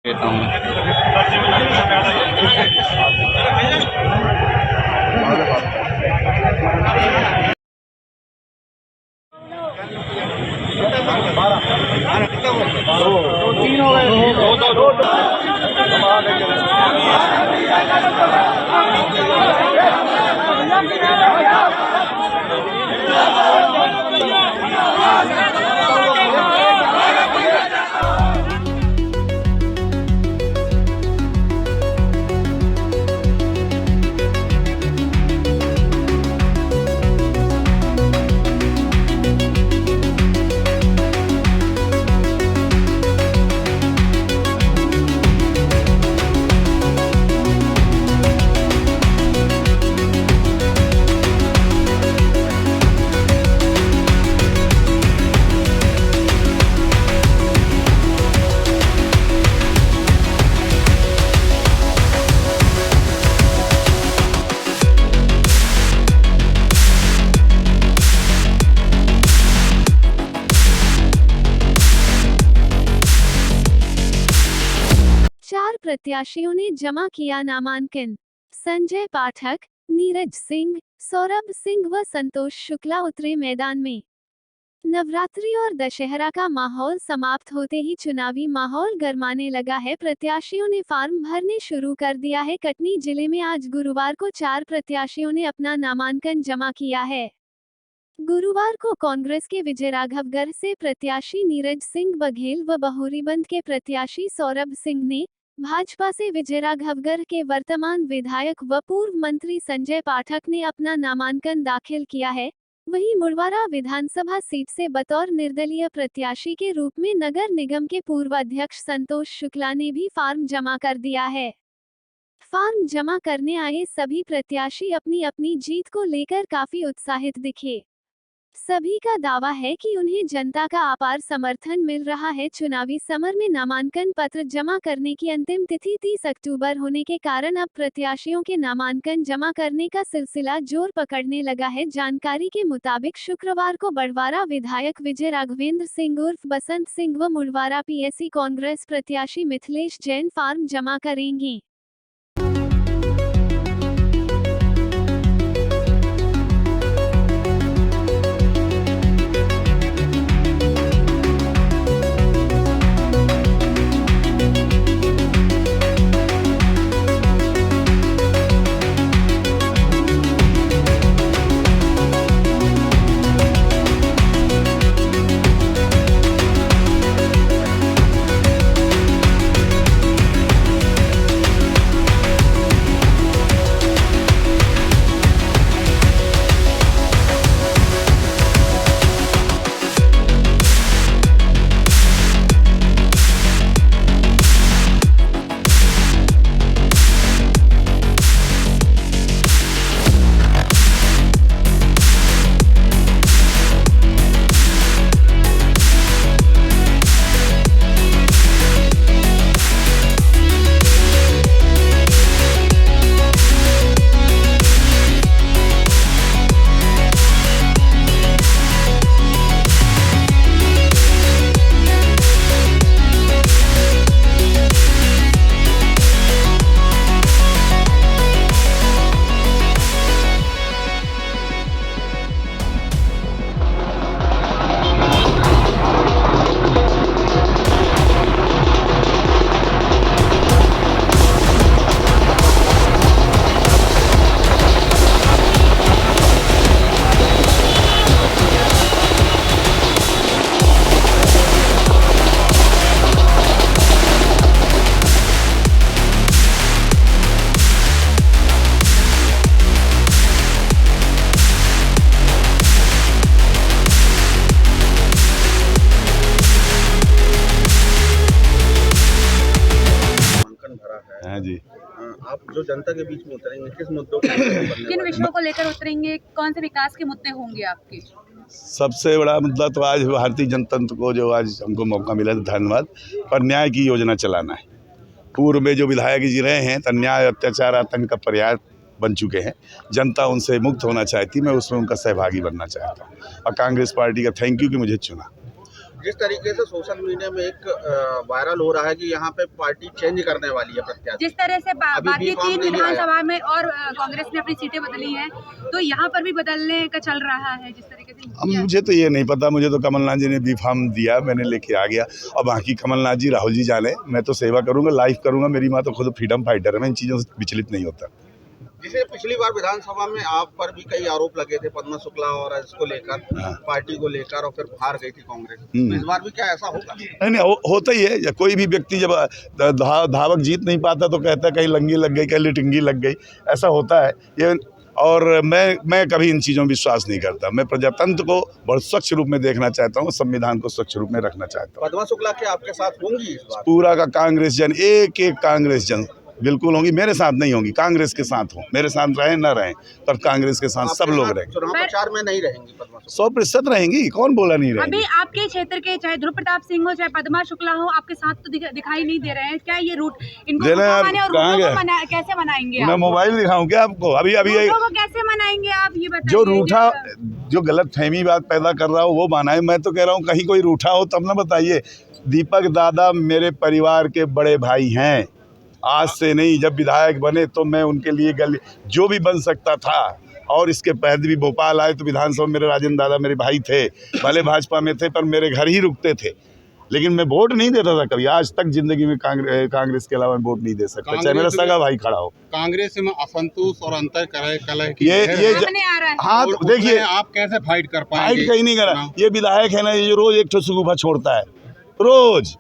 देता हूँ। तीन हो गए, दो चार प्रत्याशियों ने जमा किया नामांकन। संजय पाठक, नीरज सिंह, सौरभ सिंह व संतोष शुक्ला उतरे मैदान में। नवरात्रि और दशहरा का माहौल समाप्त होते ही चुनावी माहौल गरमाने लगा है। प्रत्याशियों ने फार्म भरने शुरू कर दिया है। कटनी जिले में आज गुरुवार को 4 प्रत्याशियों ने अपना नामांकन जमा किया है। गुरुवार को कांग्रेस के विजयराघवगढ़ से प्रत्याशी नीरज सिंह बघेल व बहुरीबंद के प्रत्याशी सौरभ सिंह ने, भाजपा से विजयराघवगढ़ के वर्तमान विधायक व पूर्व मंत्री संजय पाठक ने अपना नामांकन दाखिल किया है। वहीं मुड़वारा विधानसभा सीट से बतौर निर्दलीय प्रत्याशी के रूप में नगर निगम के पूर्व अध्यक्ष संतोष शुक्ला ने भी फार्म जमा कर दिया है। फार्म जमा करने आए सभी प्रत्याशी अपनी अपनी जीत को लेकर काफी उत्साहित दिखे। सभी का दावा है कि उन्हें जनता का अपार समर्थन मिल रहा है। चुनावी समर में नामांकन पत्र जमा करने की अंतिम तिथि 30 अक्टूबर होने के कारण अब प्रत्याशियों के नामांकन जमा करने का सिलसिला जोर पकड़ने लगा है। जानकारी के मुताबिक शुक्रवार को बड़वारा विधायक विजय राघवेंद्र सिंह उर्फ बसंत सिंह व मुड़वारा पीएसी कांग्रेस प्रत्याशी मिथिलेश जैन फार्म जमा करेंगे। हाँ जी। आप जो जनता के बीच में उतरेंगे, किस मुद्दों को किन विषयों को लेकर उतरेंगे? कौन से विकास के मुद्दे होंगे आपके? सबसे बड़ा मुद्दा तो आज भारतीय जनता को जो आज हमको मौका मिला तो धन्यवाद, पर न्याय की योजना चलाना है। पूर्व में जो विधायक जी रहे हैं तो अन्याय अत्याचार आतंक का पर्याय बन चुके हैं। जनता उनसे मुक्त होना चाहती, मैं उसमें उनका सहभागी बनना चाहता हूँ और कांग्रेस पार्टी का थैंक यू कि मुझे चुना। जिस तरीके से सोशल मीडिया में एक वायरल हो रहा है कि यहाँ पे पार्टी चेंज करने वाली है प्रत्याशी, जिस तरह से अभी बाकी B.Com 3 नहीं आया। विधानसभा में और कांग्रेस ने अपनी सीटें बदली हैं, तो यहाँ पर भी बदलने का चल रहा है जिस तरीके से अब मुझे तो ये नहीं पता, मुझे तो कमलनाथ जी ने B.Com दिया, मैंने लेके आ गया। और बाकी कमलनाथ जी राहुल जी जाने, मैं तो सेवा करूंगा, लाइफ करूंगा। मेरी माँ तो खुद फ्रीडम फाइटर है, मैं इन चीज़ों से विचलित नहीं होता। जिसे पिछली बार विधानसभा में आप पर भी कई आरोप लगे थे पद्मा शुक्ला और इसको लेकर, हाँ। पार्टी को लेकर, और फिर हार गई थी कांग्रेस। तो इस बार भी क्या ऐसा होगा? नहीं, होता ही है। कोई भी व्यक्ति जब धावक जीत नहीं पाता तो कहता है कहीं लंगी लग गई, कहीं लिटिंगी लग गई, ऐसा होता है ये। और मैं कभी इन चीज़ों में विश्वास नहीं करता। मैं प्रजातंत्र को बहुत स्वच्छ रूप में देखना चाहता हूँ, संविधान को स्वच्छ रूप में रखना चाहता हूँ। पद्मा शुक्ला के आपके साथ होंगी इस बार? पूरा का कांग्रेस जन, एक एक कांग्रेस जन बिल्कुल होंगी। मेरे साथ नहीं होंगी, कांग्रेस के साथ हो। मेरे साथ रहें ना रहें, पर कांग्रेस के साथ सब लोग रहेंगे। चुनाव प्रचार में नहीं रहेंगी पद्मा शुक्ला? 100% रहेंगी, कौन बोला नहीं रहेंगी। अभी आपके क्षेत्र के चाहे ध्रुव प्रताप सिंह हो चाहे पद्मा शुक्ला हो, आपके साथ तो दिखाई नहीं दे रहे हैं। क्या ये रूट इनको देना यार, मनाने और कहाँ रूटों को गए? कैसे मनाएंगे मैं आप? मोबाइल दिखाऊं क्या आपको? अभी रूटों को कैसे मनाएंगे आप, ये बताइए। जो रूठा, जो गलत फहमी बात पैदा कर रहा हो वो बनाए। मैं तो कह रहा हूँ कहीं कोई रूठा हो तब ना बताइए। दीपक दादा मेरे परिवार के बड़े भाई हैं, आज से नहीं, जब विधायक बने तो मैं उनके लिए गली जो भी बन सकता था। और इसके पहले भी भोपाल आए तो विधानसभा मेरे राजेंद्र दादा मेरे भाई थे, भले भाजपा में थे पर मेरे घर ही रुकते थे। लेकिन मैं वोट नहीं देता था कभी, आज तक जिंदगी में कांग्रेस के अलावा वोट नहीं दे सकता, चाहे मेरा सगा भाई खड़ा हो। कांग्रेस में असंतोष और अंतर कलह ये सामने आ रहा है। हाँ, तो देखिए आप कैसे फाइट कर पाएंगे? फाइट कहीं नहीं करा। ये विधायक है ना, ये रोज एक ठो सुगुफा छोड़ता है, रोज।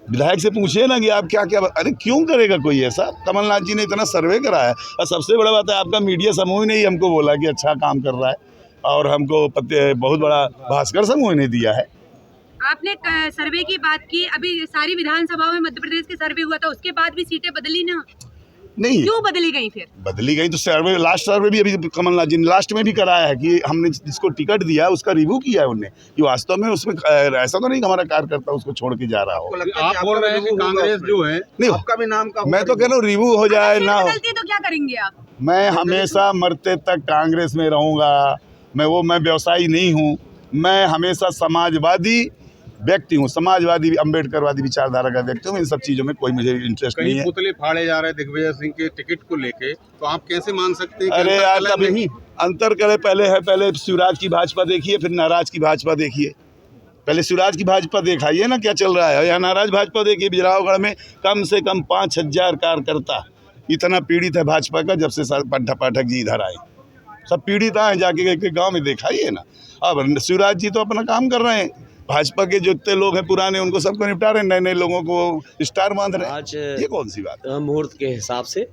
विधायक से पूछिए ना कि आप क्या क्या, अरे क्यों करेगा कोई ऐसा? कमलनाथ जी ने इतना सर्वे कराया है। और सबसे बड़ा बात है, आपका मीडिया समूह ने ही हमको बोला कि अच्छा काम कर रहा है, और हमको बहुत बड़ा भास्कर समूह ने दिया है। आपने सर्वे की बात की, अभी सारी विधानसभाओं में मध्य प्रदेश के सर्वे हुआ था, उसके बाद भी सीटें बदली ना, नहीं क्यों बदली गई फिर? बदली गई तो सर्वे, लास्ट सर्वे भी अभी कमलनाथ जी ने लास्ट में भी कराया है कि हमने जिसको टिकट दिया उसका रिव्यू किया है उनने, कि वास्तव में उसमें ऐसा तो नहीं कि हमारा कार्यकर्ता उसको छोड़ के जा रहा हो। आप बोल रहे हैं कि कांग्रेस जो है, नहीं, आपका भी नाम का, मैं तो कह रहा हूँ रिव्यू हो जाए ना हो। बदलती तो क्या करेंगे आप? मैं हमेशा मरते तक कांग्रेस में रहूँगा। मैं व्यवसायी नहीं हूँ, मैं हमेशा समाजवादी व्यक्ति हूँ, समाजवादी अम्बेडकरवादी विचारधारा का व्यक्ति हूँ। इन सब चीज़ों में कोई मुझे इंटरेस्ट नहीं कई है। पुतले फाड़े जा रहे हैं दिग्विजय सिंह के टिकट को लेके, तो आप कैसे मान सकते हैं कि अरे अंतर यार, कलह कभी नहीं? अंतर करे पहले शिवराज की भाजपा देखिए, फिर नाराज की भाजपा देखिए। पहले शिवराज की भाजपा दिखाइए ना क्या चल रहा है, या नाराज भाजपा देखिए। बिजरावगढ़ में कम से कम 5,000 कार्यकर्ता इतना पीड़ित है भाजपा का, जब से पाठक जी इधर आए। सब पीड़ित आए, जाके गाँव में दिखाइए ना। अब शिवराज जी तो अपना काम कर रहे हैं, भाजपा के जितने लोग हैं पुराने उनको सबको निपटा रहे हैं, नए नए लोगों को स्टार बांध रहे हैं। आज ये कौन सी बात है? मुहूर्त के हिसाब से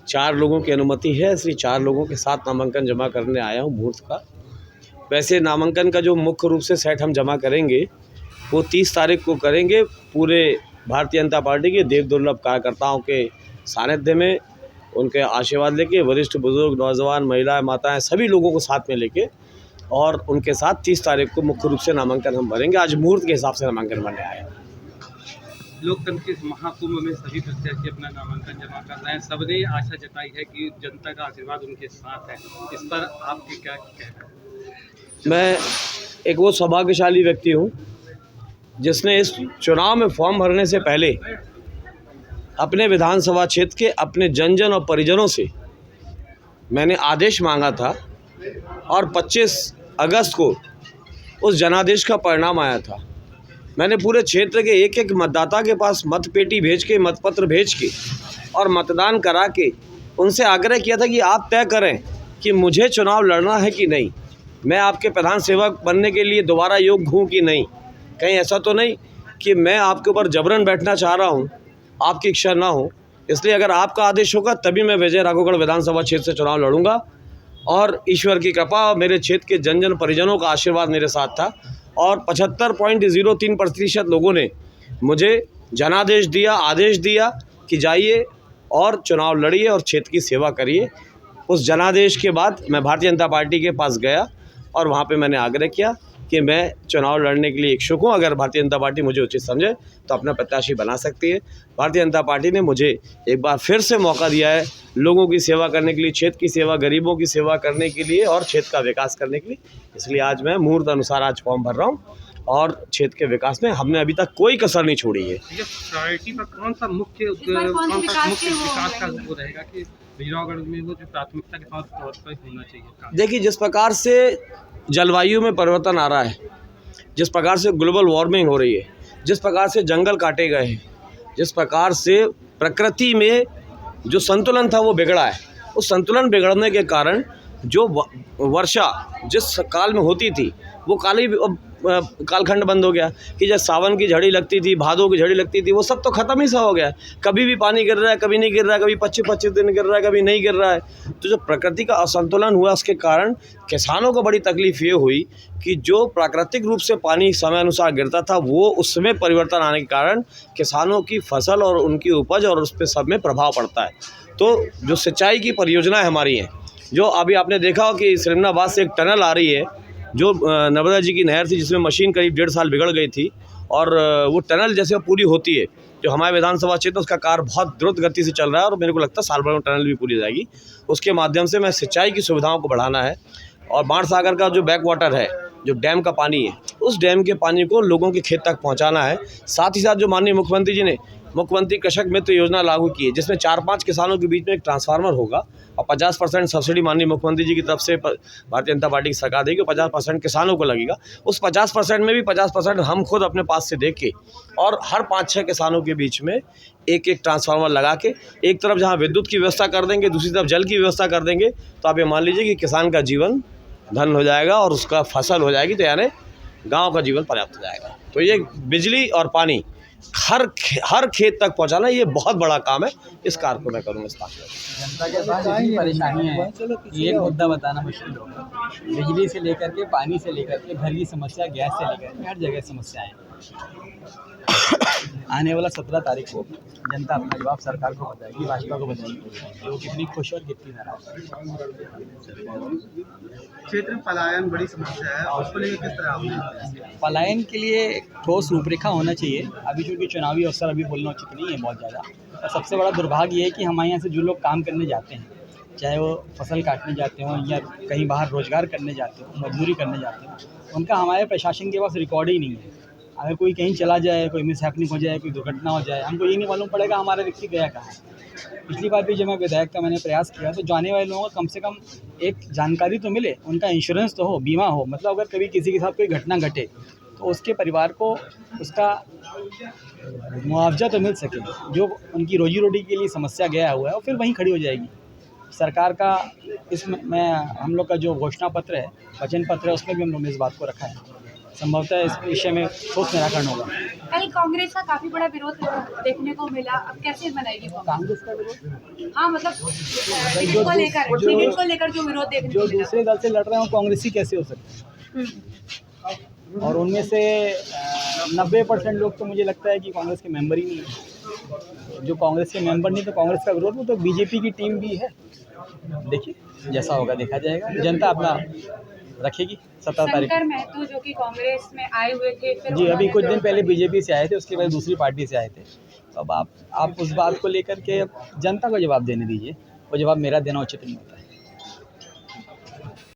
4 लोगों की अनुमति है, इसलिए 4 लोगों के साथ नामांकन जमा करने आया हूँ मुहूर्त का। वैसे नामांकन का जो मुख्य रूप से सेट हम जमा करेंगे वो 30 तारीख को करेंगे, पूरे भारतीय जनता पार्टी के देव दुर्लभ कार्यकर्ताओं के सानिध्य में, उनके आशीर्वाद लेके, वरिष्ठ बुजुर्ग, नौजवान, महिलाएं, माताएं, सभी लोगों को साथ में लेके, और उनके साथ 30 तारीख को मुख्य रूप से नामांकन हम भरेंगे। आज मुहूर्त के हिसाब से नामांकन भरने आए हैं। लोकतंत्र के इस महाकुंभ में सभी प्रत्याशी अपना नामांकन जमा कर रहे हैं। सबने आशा जताई है कि जनता का आशीर्वाद उनके साथ है, इस पर आपके क्या कहना है? मैं एक वो सौभाग्यशाली व्यक्ति हूँ जिसने इस चुनाव में फॉर्म भरने से पहले अपने विधानसभा क्षेत्र के अपने जन और परिजनों से मैंने आदेश मांगा था, और 25 अगस्त को उस जनादेश का परिणाम आया था। मैंने पूरे क्षेत्र के एक एक मतदाता के पास मतपेटी भेज के, मतपत्र भेज के और मतदान करा के उनसे आग्रह किया था कि आप तय करें कि मुझे चुनाव लड़ना है कि नहीं, मैं आपके प्रधान सेवक बनने के लिए दोबारा योग्य हूँ कि नहीं। कहीं ऐसा तो नहीं कि मैं आपके ऊपर जबरन बैठना चाह रहा हूँ, आपकी इच्छा ना हो। इसलिए अगर आपका आदेश होगा तभी मैं विजय राघवगढ़ विधानसभा क्षेत्र से चुनाव लड़ूंगा, और ईश्वर की कृपा और मेरे क्षेत्र के जन परिजनों का आशीर्वाद मेरे साथ था, और 75.03% लोगों ने मुझे जनादेश दिया, आदेश दिया कि जाइए और चुनाव लड़िए और क्षेत्र की सेवा करिए। उस जनादेश के बाद मैं भारतीय जनता पार्टी के पास गया और वहाँ पे मैंने आग्रह किया कि कि मैं चुनाव लड़ने के लिए इच्छुक हूँ। अगर भारतीय जनता पार्टी मुझे उचित समझे तो अपना प्रत्याशी बना सकती है। भारतीय जनता पार्टी ने मुझे एक बार फिर से मौका दिया है लोगों की सेवा करने के लिए, क्षेत्र की सेवा, गरीबों की सेवा करने के लिए और क्षेत्र का विकास करने के लिए। इसलिए आज मैं मुहूर्त अनुसार आज फॉर्म भर रहा हूँ और क्षेत्र के विकास में हमने अभी तक कोई कसर नहीं छोड़ी है। ये प्रायोरिटी पर कौन सा मुख्य विकास का वो रहेगा कि बिजनौरगढ़ में वो जो प्राथमिकता के तौर पर होना चाहिए काम? देखिए, जिस प्रकार से जलवायु में परिवर्तन आ रहा है, जिस प्रकार से ग्लोबल वार्मिंग हो रही है, जिस प्रकार से जंगल काटे गए हैं, जिस प्रकार से प्रकृति में जो संतुलन था वो बिगड़ा है, उस संतुलन बिगड़ने के कारण जो वर्षा जिस काल में होती थी वो कालखंड बंद हो गया कि जब सावन की झड़ी लगती थी, भादों की झड़ी लगती थी, वो सब तो ख़त्म ही सा हो गया। कभी भी पानी गिर रहा है, कभी नहीं गिर रहा है, कभी 25-25 दिन गिर रहा है, कभी नहीं गिर रहा है। तो जो प्रकृति का असंतुलन हुआ उसके कारण किसानों को बड़ी तकलीफ ये हुई कि जो प्राकृतिक रूप से पानी समय अनुसार गिरता था वो उसमें परिवर्तन आने के कारण किसानों की फसल और उनकी उपज और उस पर सब में प्रभाव पड़ता है। तो जो सिंचाई की परियोजनाएँ हमारी हैं, जो अभी आपने देखा हो कि सिरमनाबाद से एक टनल आ रही है जो नर्मदा जी की नहर थी जिसमें मशीन करीब 1.5 साल बिगड़ गई थी, और वो टनल जैसे पूरी होती है जो हमारे विधानसभा क्षेत्र उसका कार्य बहुत द्रुत गति से चल रहा है और मेरे को लगता है साल भर में टनल भी पूरी हो जाएगी। उसके माध्यम से मैं सिंचाई की सुविधाओं को बढ़ाना है और बाण सागर का जो बैक वाटर है, जो डैम का पानी है, उस डैम के पानी को लोगों के खेत तक पहुँचाना है। साथ ही साथ जो माननीय मुख्यमंत्री जी ने मुख्यमंत्री कृषक मित्र योजना लागू की है जिसमें 4-5 किसानों के बीच में एक ट्रांसफार्मर होगा और 50% सब्सिडी माननीय मुख्यमंत्री जी की तरफ से भारतीय जनता पार्टी की सरकार देगी, 50% किसानों को लगेगा। उस 50% में भी 50% हम खुद अपने पास से देख के और हर 5-6 किसानों के बीच में एक ट्रांसफार्मर लगा के एक तरफ जहाँ विद्युत की व्यवस्था कर देंगे, दूसरी तरफ जल की व्यवस्था कर देंगे, तो आप ये मान लीजिए कि किसान का जीवन धन हो जाएगा और उसका फसल हो जाएगी, तो यानी गाँव का जीवन पर्याप्त हो जाएगा। तो ये बिजली और पानी हर खेत तक पहुंचाना ये बहुत बड़ा काम है। इस कार्य को मैं करूँगा। जनता के पास इतनी परेशानी है, एक मुद्दा बताना मुश्किल होगा। बिजली से लेकर के, पानी से लेकर के, घर की समस्या, गैस से लेकर के हर जगह समस्याएं हैं। आने वाला 17 तारीख को जनता अपना जवाब सरकार को बताएगी, भाजपा को बताएगी वो कितनी खुश और कितनी नाराज है। क्षेत्र में पलायन बड़ी समस्या है और उसको लेकर किस तरह पलायन के लिए ठोस रूपरेखा होना चाहिए। अभी चूँकि चुनावी अवसर अभी बोलना उचित नहीं है बहुत ज़्यादा, और सबसे बड़ा दुर्भाग्य ये है कि हमारे यहाँ से जो लोग काम करने जाते हैं, चाहे वो फसल काटने जाते हों या कहीं बाहर रोजगार करने जाते हों, मजदूरी करने जाते हों, उनका हमारे प्रशासन के पास रिकॉर्ड ही नहीं है। अगर कोई कहीं चला जाए, कोई मिसहैपनिंग हो जाए, कोई दुर्घटना हो जाए, हमको ये नहीं मालूम पड़ेगा हमारा व्यक्ति गया कहाँ है। पिछली बार भी जब मैं विधायक का मैंने प्रयास किया तो जाने वाले लोगों को कम से कम एक जानकारी तो मिले, उनका इंश्योरेंस तो हो, बीमा हो, मतलब अगर कभी किसी के साथ कोई घटना घटे तो उसके परिवार को उसका मुआवजा तो मिल सके। जो उनकी रोजी रोटी के लिए समस्या गया हुआ है वो फिर वहीं खड़ी हो जाएगी। सरकार का इसमें हम लोग का जो घोषणा पत्र है, वचन पत्र है, उसमें भी हम लोग ने इस बात को रखा है। संभवतः इस विषय में ठोस निराकरण होगा। कल कांग्रेस का काफी बड़ा विरोध देखने को मिला, अब कैसे बनाएगी कांग्रेस का विरोध? हाँ, मतलब टिकट को लेकर जो विरोध देखने को जो मिला। दूसरे दल से लड़ रहे हो कांग्रेसी कैसे हो सकते हैं? और उनमें से 90% लोग तो मुझे लगता है कि कांग्रेस के मेंबर ही नहीं है। जो कांग्रेस के मेंबर नहीं तो कांग्रेस का विरोध, वो तो बीजेपी की टीम भी है। देखिए जैसा होगा देखा जाएगा, जनता अपना रखेगी 17 तारीख को। शंकर महतो जो कि कांग्रेस में आए हुए थे, फिर जी अभी कुछ दिन पहले बीजेपी से आए थे, उसके बाद दूसरी पार्टी से आए थे। तो अब आप उस बात को लेकर के जनता को जवाब देने दीजिए, वो जवाब मेरा देना उचित नहीं होता है।